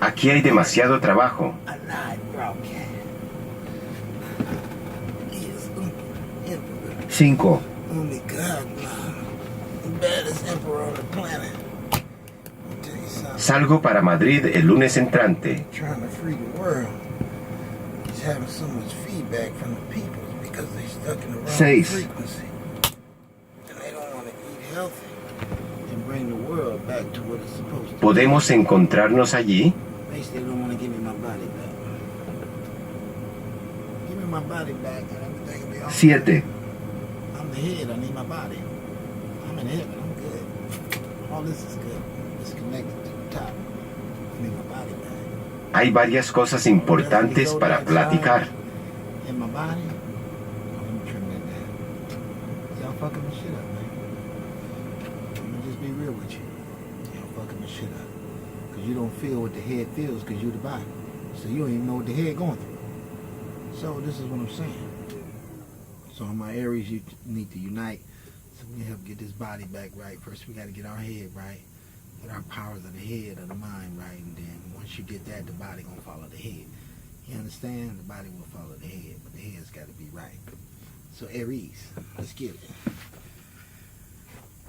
Aquí hay demasiado trabajo. 5. Umikahawkma, the baddest emperor on the planet. I'll tell you something. Salgo para Madrid el lunes entrante. Trying to free the world. He's having so much feedback from the people because they're stuck in the wrong 6. frequency. And they don't want to eat healthy and bring the world back to what it's supposed to be. ¿Podemos encontrarnos allí? Basically, they don't want to give me my body back. Give me my body back and everything will be all right. 7. I'm the head, I need my body. I'm in heaven, I'm good. All this is good. It's connected to the top. I need my body back. Hay varias cosas importantes para platicar. In my body, let me trim that down. Y'all fucking this shit up, man. Let me just be real with you. Y'all fucking this shit up. Because you don't feel what the head feels because you're the body. So you don't even know what the head going through. So this is what I'm saying. So in my areas, you need to unite so we can help get this body back right. First, we got to get our head right, get our powers of the head, of the mind right, and then once you get that, the body going to follow the head. You understand? The body will follow the head, but the head's got to be right. So Aries, let's get it.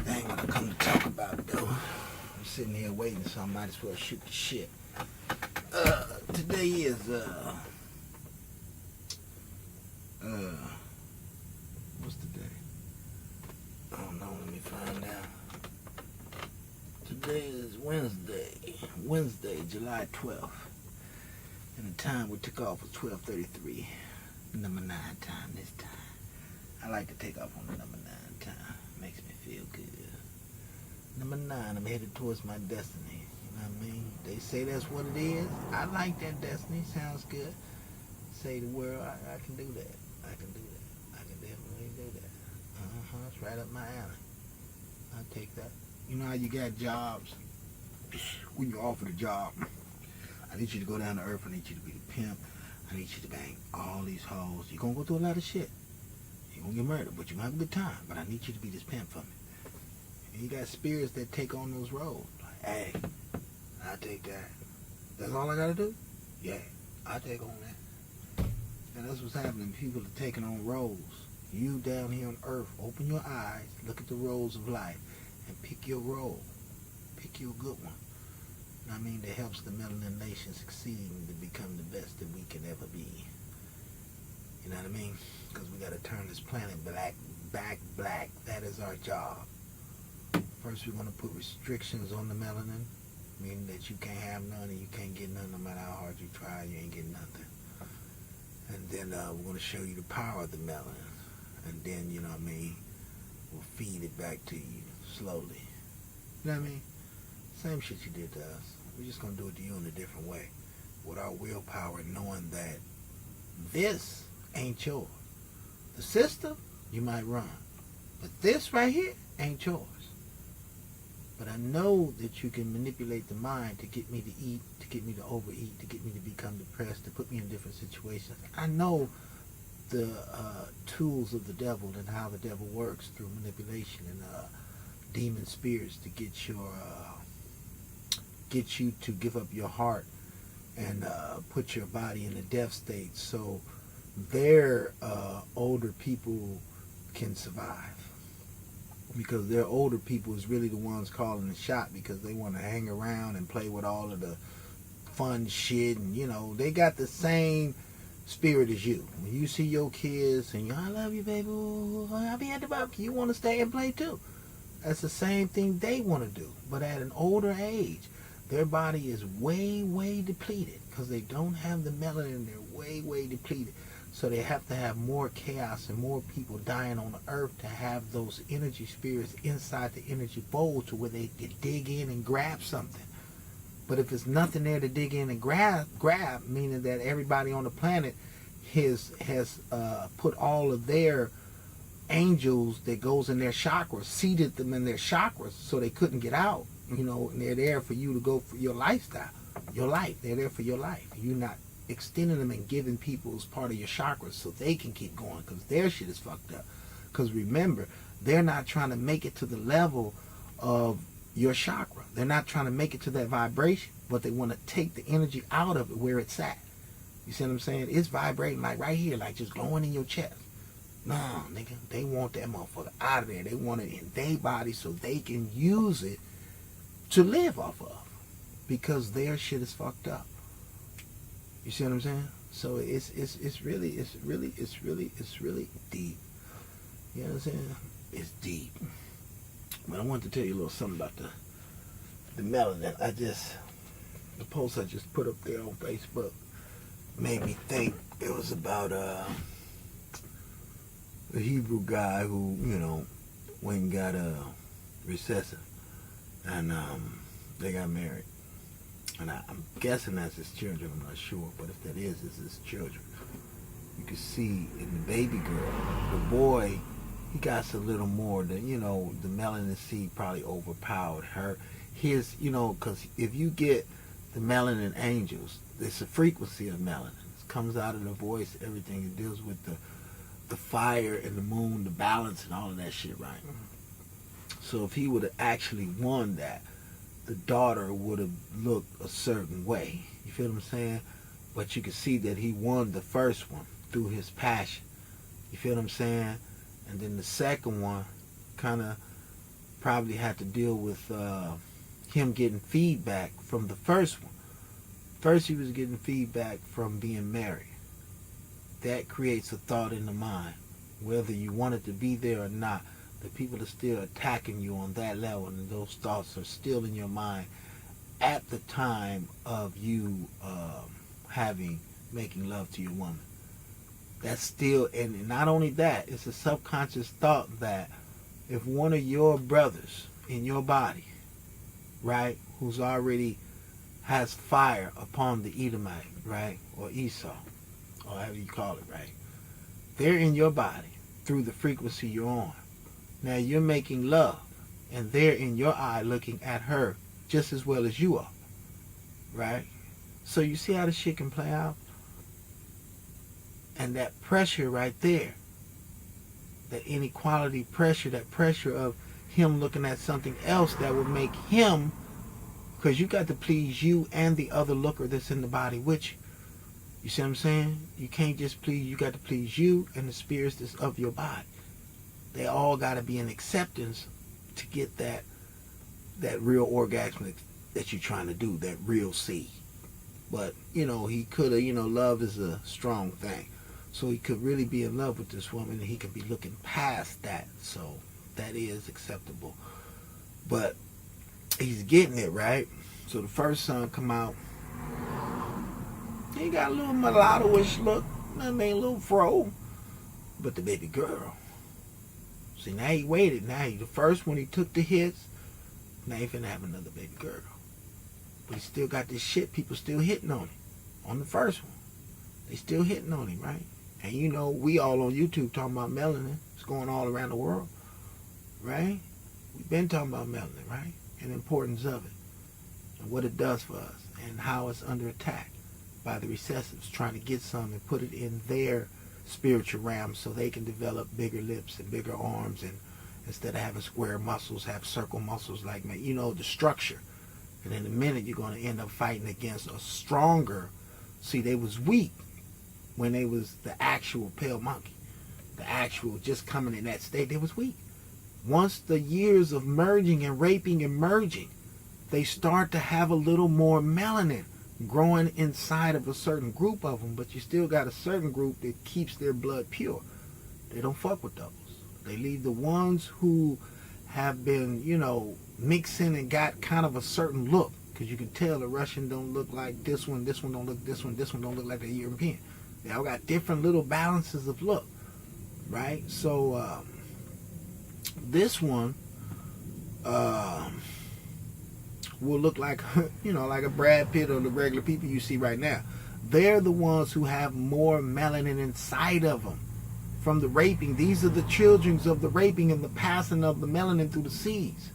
That ain't what I come to talk about, though. I'm sitting here waiting, so I might as well shoot the shit. Today is, what's the day? I don't know, let me find out. Today is Wednesday, July 12th. And the time we took off was 12:33. Number 9 time this time. I like to take off on the number 9 time. Makes me feel good. Number 9, I'm headed towards my destiny. You know what I mean? They say that's what it is. I like that destiny. Sounds good. Say the world, I can do that. I can do that. I can definitely do that. It's right up my alley. I'll take that. You know how you got jobs? When you offer the job, I need you to go down to earth. I need you to be the pimp. I need you to bang all these hoes. You're going to go through a lot of shit. You're going to get murdered, but you're going to have a good time. But I need you to be this pimp for me. And you got spirits that take on those roles. Like, hey, I'll take that. That's all I got to do? Yeah, I'll take on that. And that's what's happening. People are taking on roles. You down here on earth, open your eyes, look at the roles of life, and pick your role. Pick your good one. I mean, that helps the melanin nation succeed and to become the best that we can ever be. You know what I mean? Because we got to turn this planet back black. That is our job. First, we're going to put restrictions on the melanin, meaning that you can't have none and you can't get none no matter how hard you try, you ain't getting nothing. And then we're going to show you the power of the melanin. And then, you know what I mean, we'll feed it back to you slowly. You know what I mean? Same shit you did to us. We're just going to do it to you in a different way. With our willpower, knowing that this ain't yours. The system, you might run. But this right here ain't yours. But I know that you can manipulate the mind to get me to eat, to get me to overeat, to get me to become depressed, to put me in different situations. I know the tools of the devil and how the devil works through manipulation and demon spirits to get you to give up your heart and put your body in a death state so their older people can survive. Because their older people is really the ones calling the shot because they want to hang around and play with all of the fun shit, and you know, they got the same spirit as you. When you see your kids and I love you, baby, I'll be at the barbecue, you want to stay and play too. That's the same thing they want to do, but at an older age. Their body is way depleted because they don't have the melanin. They're way depleted. So they have to have more chaos and more people dying on the earth to have those energy spirits inside the energy bowl to where they can dig in and grab something. But if there's nothing there to dig in and grab, meaning that everybody on the planet has put all of their angels that goes in their chakras, seated them in their chakras so they couldn't get out. You know, and they're there for you to go for your lifestyle, your life. They're there for your life. You're not extending them and giving people as part of your chakras so they can keep going because their shit is fucked up. Because remember, they're not trying to make it to the level of your chakra. They're not trying to make it to that vibration, but they want to take the energy out of it where it's at. You see what I'm saying? It's vibrating like right here, like just glowing in your chest. No, nigga, they want that motherfucker out of there. They want it in their body so they can use it to live off of, because their shit is fucked up. You see what I'm saying? So it's really deep. You know what I'm saying? It's deep. But I want to tell you a little something about the melanin. The post I just put up there on Facebook made me think. It was about a Hebrew guy who, went and got recessive, and they got married. And I'm guessing that's his children. I'm not sure, but if that is, it's his children. You can see in the baby girl, the boy, he got a little more than, the melanin seed probably overpowered her. His, because if you get the melanin angels, it's a frequency of melanin. It comes out of the voice, everything. It deals with the fire and the moon, the balance and all of that shit, right? So if he would have actually won that, the daughter would have looked a certain way. You feel what I'm saying? But you can see that he won the first one through his passion. You feel what I'm saying? And then the second one kind of probably had to deal with him getting feedback from the first one. First he was getting feedback from being married. That creates a thought in the mind. Whether you want it to be there or not, the people are still attacking you on that level, and those thoughts are still in your mind at the time of you making love to your woman. That's still, and not only that, it's a subconscious thought that if one of your brothers in your body, right, who's already has fire upon the Edomite, right, or Esau, or however you call it, right, they're in your body through the frequency you're on. Now you're making love, and they're in your eye looking at her just as well as you are, right? So you see how the shit can play out? And that pressure right there, that inequality pressure, that pressure of him looking at something else that would make him, because you got to please you and the other looker that's in the body with you. You see what I'm saying? You can't just please, you got to please you and the spirits that's of your body. They all got to be in acceptance to get that real orgasm that you're trying to do, that real seed. But, he could have, love is a strong thing. So he could really be in love with this woman, and he could be looking past that. So that is acceptable. But he's getting it, right? So the first son come out. He got a little mulatto-ish look. I mean, a little fro. But the baby girl. See, now he waited. Now the first one he took the hits. Now he finna have another baby girl. But he still got this shit. People still hitting on him. On the first one. They still hitting on him, right? And we all on YouTube talking about melanin. It's going all around the world. Right? We've been talking about melanin, right? And the importance of it. And what it does for us. And how it's under attack by the recessives. Trying to get some and put it in their spiritual realm so they can develop bigger lips and bigger arms, and instead of having square muscles, have circle muscles like me. The structure. And in a minute you're going to end up fighting against a stronger. See, they was weak when they was the actual pale monkey. The actual just coming in that state, they was weak. Once the years of merging and raping and merging, they start to have a little more melanin growing inside of a certain group of them, but you still got a certain group that keeps their blood pure. They don't fuck with doubles. They leave the ones who have been, mixing and got kind of a certain look, because you can tell the Russian don't look like this one don't look this one don't look like the European. They all got different little balances of look, right? So this one will look like, like a Brad Pitt or the regular people you see right now. They're the ones who have more melanin inside of them from the raping. These are the children of the raping and the passing of the melanin through the seeds.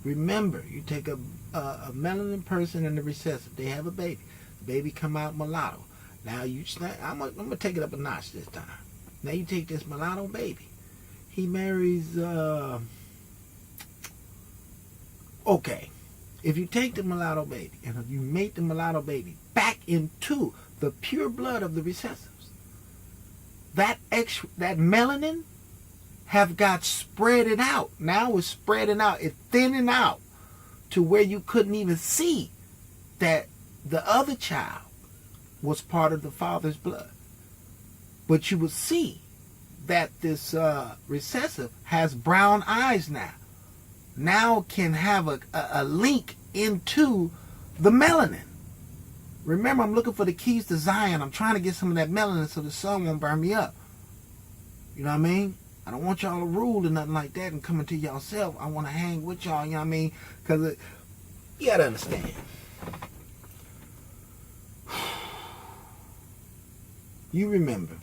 Remember, you take a melanin person and the recessive. They have a baby. The baby come out mulatto. Now I'm gonna take it up a notch this time. Now you take this mulatto baby. He marries Okay, if you take the mulatto baby and you make the mulatto baby back into the pure blood of the recessives, that melanin have got spreaded out. Now it's spreading out. It's thinning out to where you couldn't even see that the other child was part of the father's blood. But you would see that this recessive has brown eyes now. Now can have a link into the melanin. Remember, I'm looking for the keys to Zion. I'm trying to get some of that melanin so the sun won't burn me up. You know what I mean? I don't want y'all to rule or nothing like that and come into yourself. I want to hang with y'all, you know what I mean? Because you got to understand. You remember,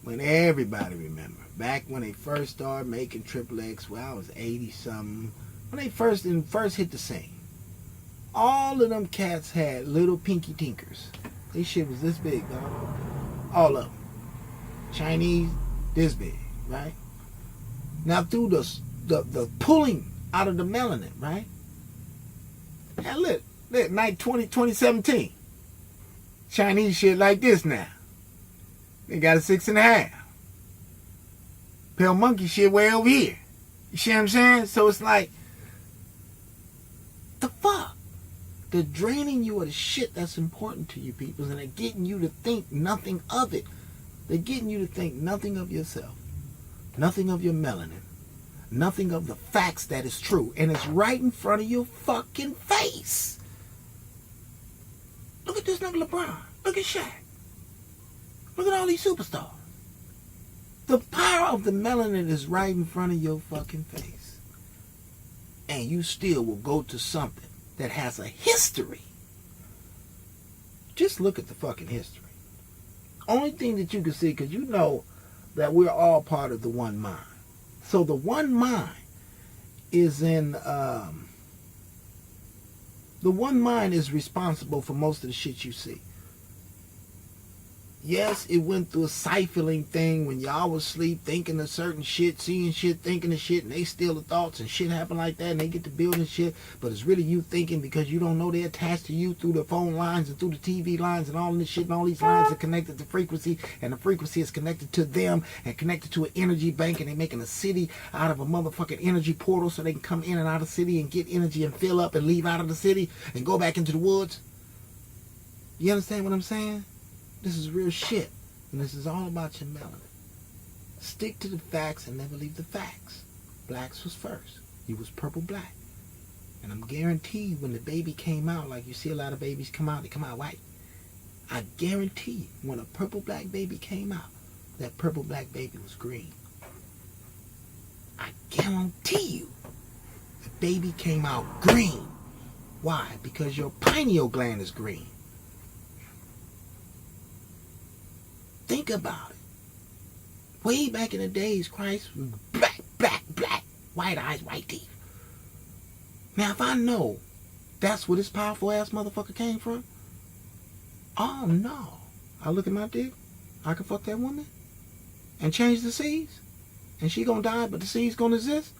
when everybody remember, back when they first started making Triple X, well, I was 80-something, when they first hit the scene, all of them cats had little pinky tinkers. This shit was this big, dog. All of them. Chinese, this big, right? Now through the pulling out of the melanin, right? Now look, night 2017. Chinese shit like this now. They got a 6.5. Pale monkey shit way over here. You see what I'm saying? So it's like, the fuck? They're draining you of the shit that's important to you people, and they're getting you to think nothing of it. They're getting you to think nothing of yourself, nothing of your melanin, nothing of the facts that is true, and it's right in front of your fucking face. Look at this nigga LeBron. Look at Shaq. Look at all these superstars. The power of the melanin is right in front of your fucking face. And you still will go to something that has a history. Just look at the fucking history. Only thing that you can see, because you know that we're all part of the one mind. So the one mind is in... the one mind is responsible for most of the shit you see. Yes, it went through a siphoning thing when y'all was asleep thinking of certain shit, seeing shit, thinking of shit, and they steal the thoughts and shit happen like that, and they get to building shit, but it's really you thinking because you don't know they're attached to you through the phone lines and through the TV lines and all this shit, and all these lines are connected to frequency, and the frequency is connected to them and connected to an energy bank, and they're making a city out of a motherfucking energy portal so they can come in and out of the city and get energy and fill up and leave out of the city and go back into the woods. You understand what I'm saying? This is real shit. And this is all about your melanin. Stick to the facts and never leave the facts. Blacks was first. You was purple black. And I'm guaranteed when the baby came out, like you see a lot of babies come out, they come out white. I guarantee you, when a purple black baby came out, that purple black baby was green. I guarantee you, the baby came out green. Why? Because your pineal gland is green. Think about it. Way back in the days, Christ was black, black, black, white eyes, white teeth. Now, if I know that's where this powerful ass motherfucker came from, oh no. I look at my dick, I can fuck that woman and change the seeds, and she gonna die, but the seeds gonna exist,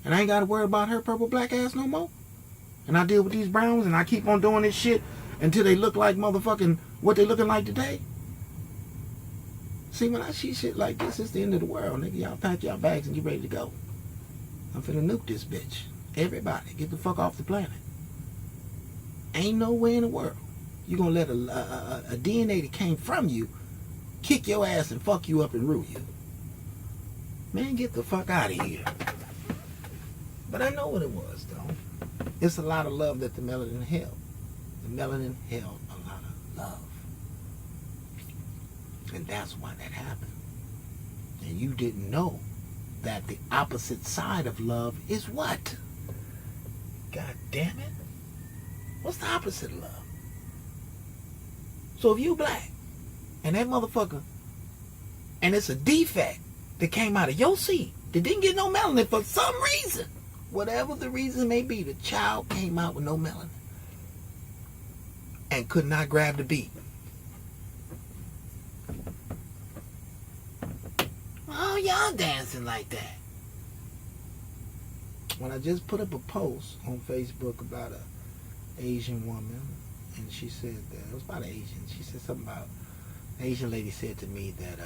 and I ain't gotta worry about her purple black ass no more. And I deal with these browns, and I keep on doing this shit until they look like motherfucking what they looking like today. See, when I see shit like this, it's the end of the world, nigga. Y'all pack y'all bags and get ready to go. I'm finna nuke this bitch. Everybody, get the fuck off the planet. Ain't no way in the world you gonna let a DNA that came from you kick your ass and fuck you up and ruin you. Man, get the fuck out of here. But I know what it was, though. It's a lot of love that the melanin held. The melanin held a lot of love. And that's why that happened. And you didn't know that the opposite side of love is what? God damn it. What's the opposite of love? So if you black, and that motherfucker, and it's a defect that came out of your seed, that didn't get no melanin for some reason, whatever the reason may be, the child came out with no melanin and could not grab the beat. Oh, y'all dancing like that. when I just put up a post on Facebook about a Asian woman, and she said that it was about an Asian. She said something about an Asian lady said to me that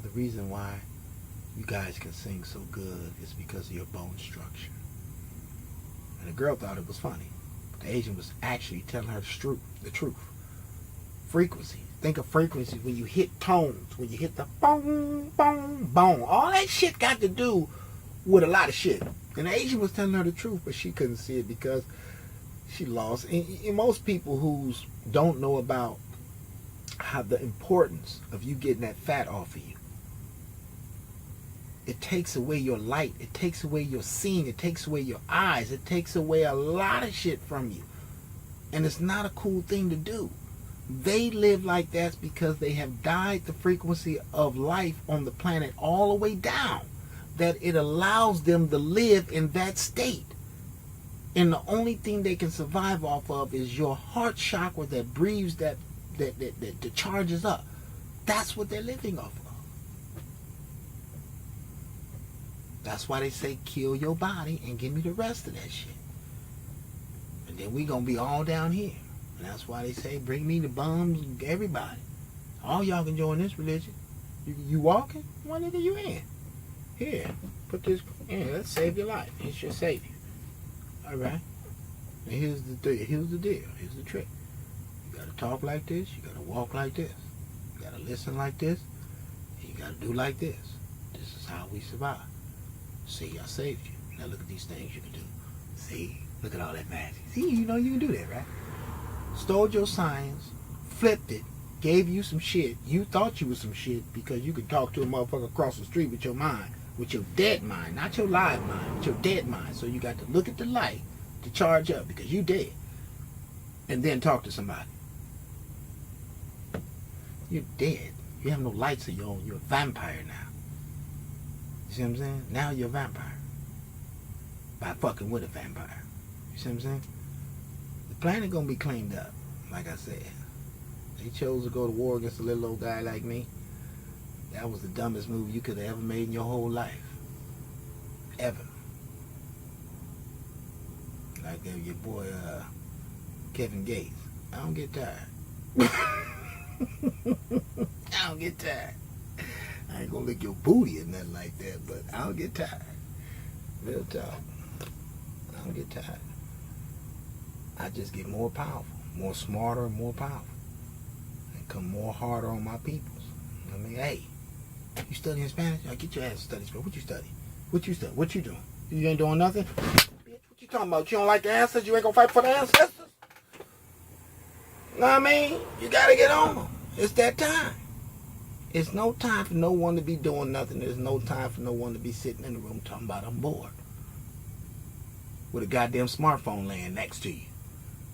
the reason why you guys can sing so good is because of your bone structure. And the girl thought it was funny, but the Asian was actually telling her the truth. Frequency. Think of frequency when you hit tones, when you hit the boom, boom, boom. All that shit got to do with a lot of shit. And the Asian was telling her the truth, but she couldn't see it because she lost. And most people who don't know about how the importance of you getting that fat off of you. It takes away your light. It takes away your seeing. It takes away your eyes. It takes away a lot of shit from you. And it's not a cool thing to do. They live like that because they have died the frequency of life on the planet all the way down. That it allows them to live in that state. And the only thing they can survive off of is your heart chakra that breathes, that charges up. That's what they're living off of. That's why they say kill your body and give me the rest of that shit. And then we gonna be all down here. And that's why they say bring me the bums, everybody. All y'all can join this religion. You walking? What nigga you in? Here, put this in. Let's save your life. It's your savior. All right. And here's the deal. Here's the trick. You gotta talk like this. You gotta walk like this. You gotta listen like this. And you gotta do like this. This is how we survive. See, I saved you. Now look at these things you can do. See, look at all that magic. See, you know you can do that, right? Stole your science, flipped it, gave you some shit. You thought you was some shit because you could talk to a motherfucker across the street with your mind, with your dead mind, not your live mind, with your dead mind. So you got to look at the light to charge up because you dead, and then talk to somebody. You're dead. You have no lights of your own. You're a vampire now. You see what I'm saying? Now you're a vampire. By fucking with a vampire. You see what I'm saying? The planet gonna be cleaned up, like I said. They chose to go to war against a little old guy like me. That was the dumbest move you could have ever made in your whole life. Ever. Like your boy Kevin Gates. I don't get tired. I don't get tired. I ain't gonna lick your booty or nothing like that, but I don't get tired. Real talk. I don't get tired. I just get more powerful, more smarter, and more powerful. And come more harder on my peoples. I mean, hey, you studying Spanish? I'll get your ass to study Spanish. What you study? What you study? What you doing? You ain't doing nothing? Bitch, what you talking about? You don't like the ancestors? You ain't gonna fight for the ancestors? Know what I mean? You gotta get on them. It's that time. It's no time for no one to be doing nothing. There's no time for no one to be sitting in the room talking about I'm bored. With a goddamn smartphone laying next to you.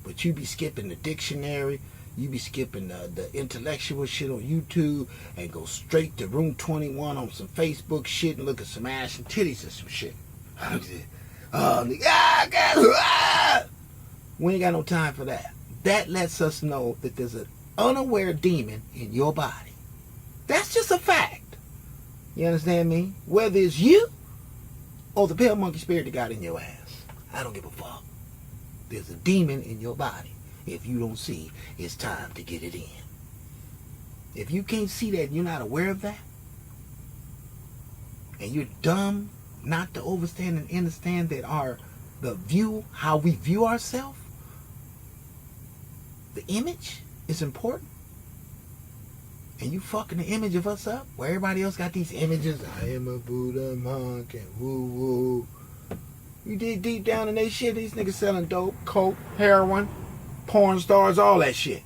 But you be skipping the dictionary. You be skipping the intellectual shit on YouTube and go straight to room 21 on some Facebook shit and look at some ass and titties and some shit. We ain't got no time for that. That lets us know that there's an unaware demon in your body. That's just a fact. You understand me? Whether it's you or the pale monkey spirit that got in your ass. I don't give a fuck. There's a demon in your body. If you don't see, it's time to get it in. If you can't see that and you're not aware of that, and you're dumb not to understand and understand that how we view ourselves, the image is important. And you fucking the image of us up where everybody else got these images. I am a Buddha monk and woo woo. You dig deep down in they shit. These niggas selling dope, coke, heroin, porn stars, all that shit.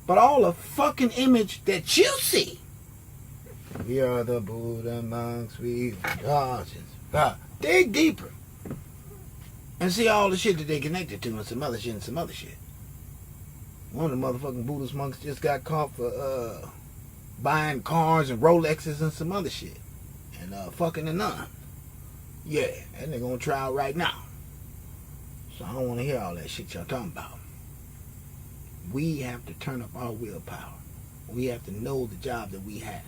But all the fucking image that you see. We are the Buddha monks. We dig deeper. And see all the shit that they connected to and some other shit and some other shit. One of the motherfucking Buddhist monks just got caught for buying cars and Rolexes and some other shit. And fucking a nun. Yeah, and they're on trial right now. So I don't want to hear all that shit y'all talking about. We have to turn up our willpower. We have to know the job that we have.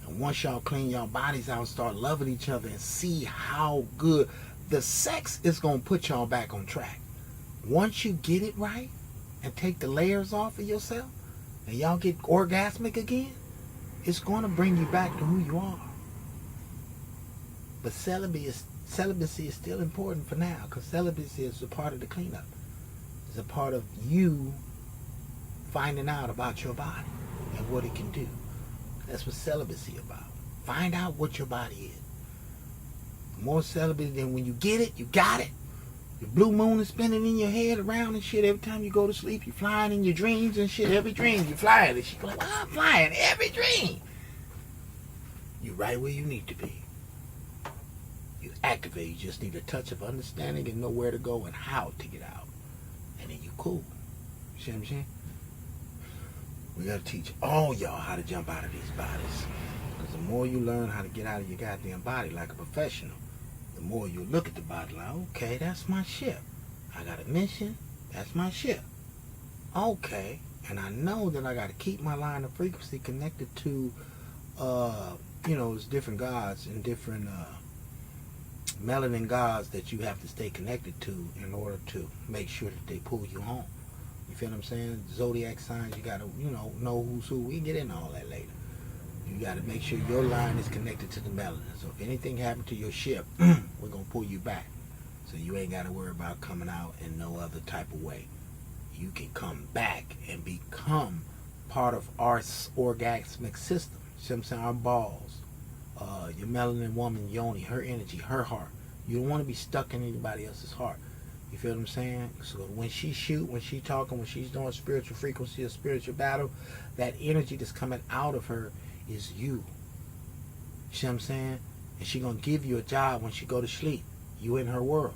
And once y'all clean y'all bodies out, start loving each other and see how good The sex is going to put y'all back on track. Once you get it right and take the layers off of yourself and y'all get orgasmic again, it's going to bring you back to who you are. But celibacy is still important for now, because celibacy is a part of the cleanup. It's a part of you finding out about your body and what it can do. That's what celibacy about. Find out what your body is. More celibate than when you get it, you got it. The blue moon is spinning in your head around and shit every time you go to sleep. You're flying in your dreams and shit. Every dream you're flying. And she's like, well, I'm flying every dream. You're right where you need to be. You activate. You just need a touch of understanding and know where to go and how to get out. And then you cool. You see what I'm saying? We got to teach all y'all how to jump out of these bodies. Because the more you learn how to get out of your goddamn body like a professional, the more you look at the body like, okay, that's my ship. I got a mission. That's my ship. Okay. And I know that I got to keep my line of frequency connected to, it's different gods and different melanin gods that you have to stay connected to in order to make sure that they pull you home. You feel what I'm saying? Zodiac signs, you got to, know who's who. We can get into all that later. You got to make sure your line is connected to the melanin. So if anything happened to your ship, we're going to pull you back. So you ain't got to worry about coming out in no other type of way. You can come back and become part of our orgasmic system. See what I'm saying? Our balls, your melanin woman, yoni, her energy, her heart. You don't want to be stuck in anybody else's heart. You feel what I'm saying? So when she shoot, when she talking, when she's doing spiritual frequency or spiritual battle, that energy that's coming out of her is you. You see what I'm saying? And she gonna give you a job when she go to sleep. You in her world.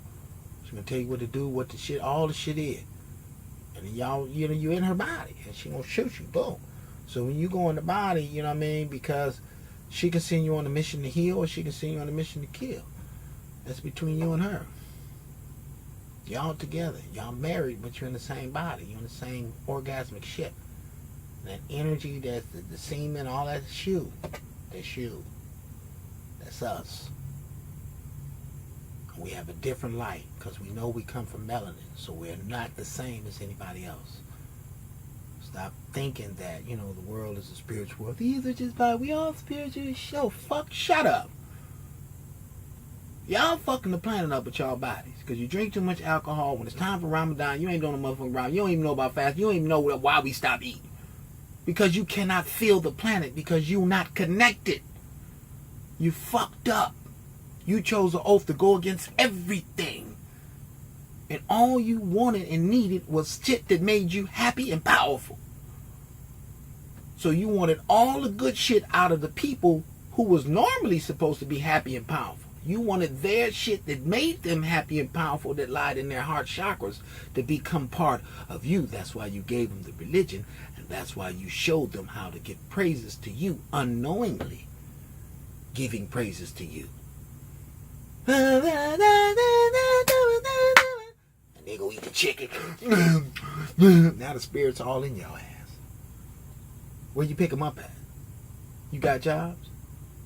She gonna tell you what to do, what the shit, all the shit is. And then y'all, you in her body, and she gonna shoot you. Boom. So when you go in the body, you know what I mean? Because she can send you on a mission to heal, or she can send you on a mission to kill. That's between you and her. Y'all together. Y'all married, but you're in the same body. You're in the same orgasmic ship. That energy, that's the semen, all that's you. That's you. That's us. We have a different light because we know we come from melanin, so we're not the same as anybody else. Stop thinking that, the world is a spiritual world. These are just bodies. We all spiritual. Shut up. Y'all fucking the planet up with y'all bodies because you drink too much alcohol. When it's time for Ramadan, you ain't doing the motherfucking Ramadan. You don't even know about fasting. You don't even know why we stop eating. Because you cannot feel the planet because you're not connected. You fucked up. You chose an oath to go against everything. And all you wanted and needed was shit that made you happy and powerful. So you wanted all the good shit out of the people who was normally supposed to be happy and powerful. You wanted their shit that made them happy and powerful, that lied in their heart chakras, to become part of you. That's why you gave them the religion, and that's why you showed them how to give praises to you, unknowingly giving praises to you. And they go eat the chicken. Now the spirit's all in your ass. Where you pick them up at? You got jobs?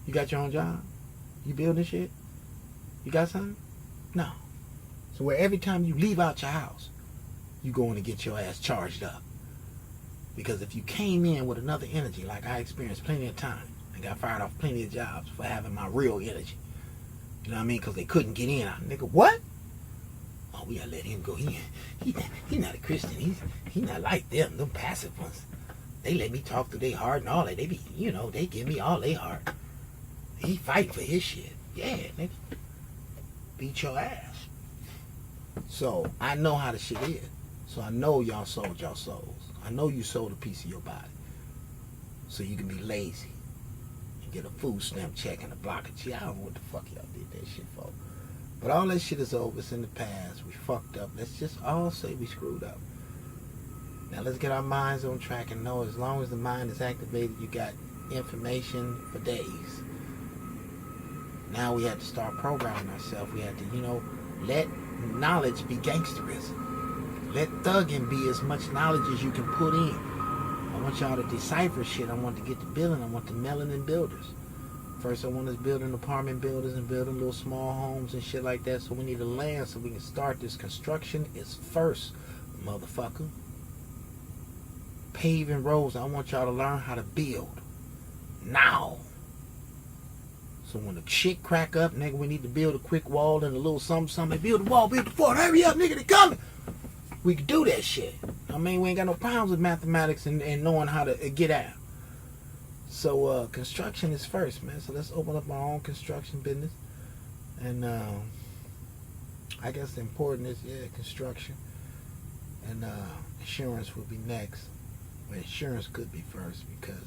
You got your own job? You building shit? You got something? No. So where every time you leave out your house, you going to get your ass charged up. Because if you came in with another energy, like I experienced plenty of time, I got fired off plenty of jobs for having my real energy. You know what I mean? Because they couldn't get in. Nigga, what? Oh, we gotta let him go. He not a Christian. He not like them passive ones. They let me talk to their heart and all that. They be, they give me all their heart. He fight for his shit. Yeah, nigga. Beat your ass. So, I know how the shit is. So, I know y'all sold your souls. I know you sold a piece of your body. So, you can be lazy and get a food stamp check and a block of cheese. I don't know what the fuck y'all did that shit for. But all that shit is over. It's in the past. We fucked up. Let's just all say we screwed up. Now, let's get our minds on track and know as long as the mind is activated, you got information for days. Now we have to start programming ourselves. We have to, let knowledge be gangsterism. Let thugging be as much knowledge as you can put in. I want y'all to decipher shit. I want to get the building. I want the melanin builders. First I want us building apartment buildings and building little small homes and shit like that. So we need a land so we can start this. Construction is first, motherfucker. Paving roads. I want y'all to learn how to build. Now. So when the shit crack up, nigga, we need to build a quick wall and a little something. Build the wall, build the fort. Hurry up, nigga, they coming. We can do that shit. I mean, we ain't got no problems with mathematics and knowing how to get out. So construction is first, man. So let's open up our own construction business. And I guess the important is, construction. And insurance will be next. Well, insurance could be first because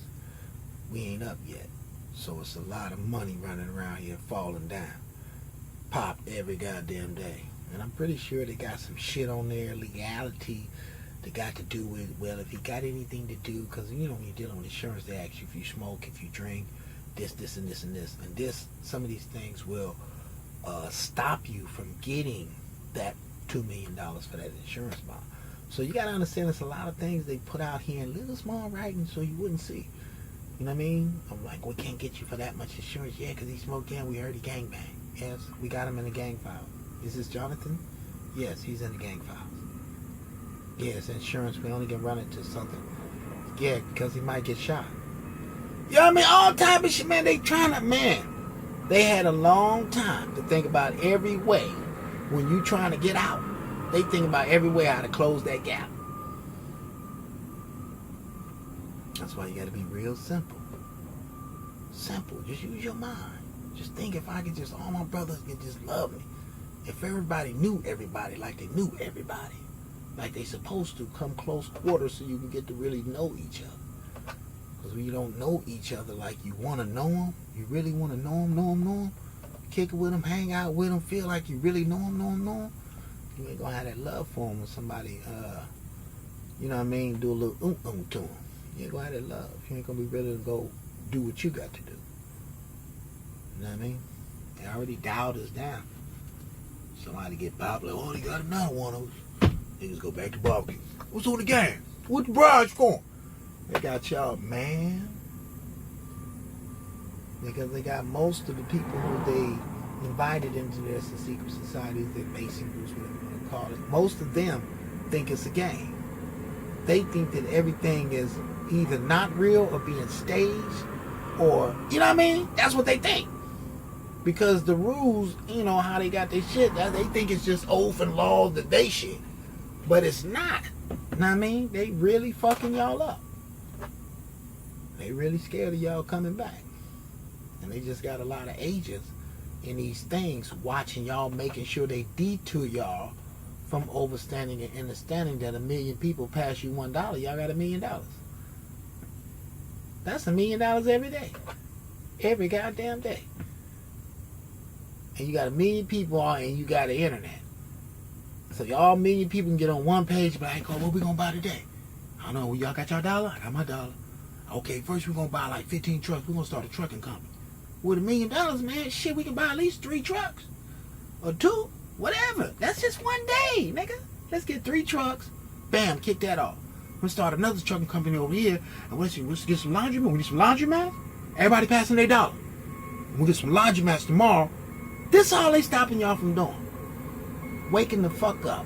we ain't up yet. So it's a lot of money running around here falling down. Popped every goddamn day. And I'm pretty sure they got some shit on there, legality, that got to do with, well, if you got anything to do, because, you know, when you're dealing with insurance, they ask you if you smoke, if you drink, this, and this, and this. And this, some of these things will stop you from getting that $2 million for that insurance bond. So you got to understand there's a lot of things they put out here in little small writing so you wouldn't see. You know what I mean? I'm like, we can't get you for that much insurance. Yeah, because he smoked gang. We heard he gangbang. Yes, we got him in the gang file. Is this Jonathan? Yes, he's in the gang files. Yes, insurance. We only can run into something. Yeah, because he might get shot. You know what I mean? All type of shit, man. They trying to, man. They had a long time to think about every way. When you trying to get out, they think about every way how to close that gap. That's why you got to be real simple. Simple. Just use your mind. Just think if I could just, all my brothers can just love me. If everybody knew everybody like they knew everybody. Like they supposed to, come close quarters so you can get to really know each other. Because when you don't know each other like you want to know them, you really want to know them, kick it with them, hang out with them, feel like you really know them, you ain't going to have that love for them when somebody, you know what I mean, do a little to them. You ain't going to have that love. You ain't going to be ready to go do what you got to do. You know what I mean? They already dialed us down. Somebody get popped like, oh, they got another one of those. Niggas go back to barbecue. What's on the game? What the bride's going? They got y'all, man. Because they got most of the people who they invited into their secret societies, their Mason groups, whatever you want to call it. Most of them think it's a game. They think that everything is either not real or being staged or, you know what I mean? That's what they think. Because the rules, you know, how they got their shit, they think it's just oath and law that they shit. But it's not. You know what I mean? They really fucking y'all up. They really scared of y'all coming back. And they just got a lot of agents in these things watching y'all, making sure they detour y'all from overstanding and understanding that 1 million people pass you $1, y'all got $1 million. That's $1 million every day. Every goddamn day. And you got 1 million people on, and you got the internet. So y'all 1 million people can get on one page and be like, oh, what we gonna buy today? I don't know, y'all got y'all dollar? I got my dollar. Okay, first we're gonna buy like 15 trucks. We're gonna start a trucking company. With $1 million, man, shit, we can buy at least 3 trucks. Or 2, whatever. That's just one day, nigga. Let's get 3 trucks. Bam, kick that off. We'll start another trucking company over here. And let's get some laundromat. We need some laundromats. Everybody passing their dollar. We'll get some laundromats tomorrow. This all they stopping y'all from doing. Waking the fuck up.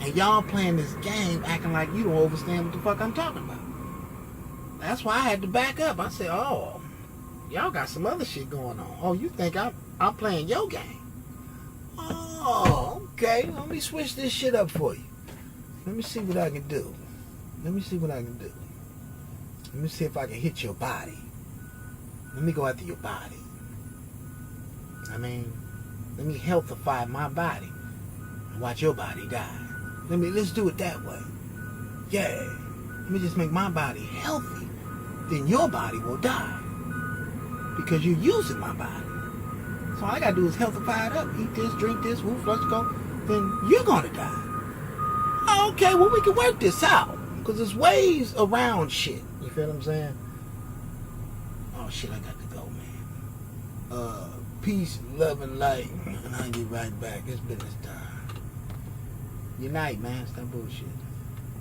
And y'all playing this game acting like you don't understand what the fuck I'm talking about. That's why I had to back up. I said, oh, y'all got some other shit going on. Oh, you think I'm playing your game? Oh, okay. Let me switch this shit up for you. Let me see what I can do. Let me see what I can do. Let me see if I can hit your body. Let me go after your body. I mean, let me healthify my body and watch your body die. Let's do it that way. Yeah. Let me just make my body healthy. Then your body will die. Because you're using my body. So all I gotta do is healthify it up. Eat this, drink this, woof, let's go. Then you're gonna die. Oh, okay, well we can work this out. Because there's ways around shit. You feel what I'm saying? Oh shit, I got to go, man. Peace, love, and light. And I'll get right back. It's business time. Unite, man. Stop bullshit.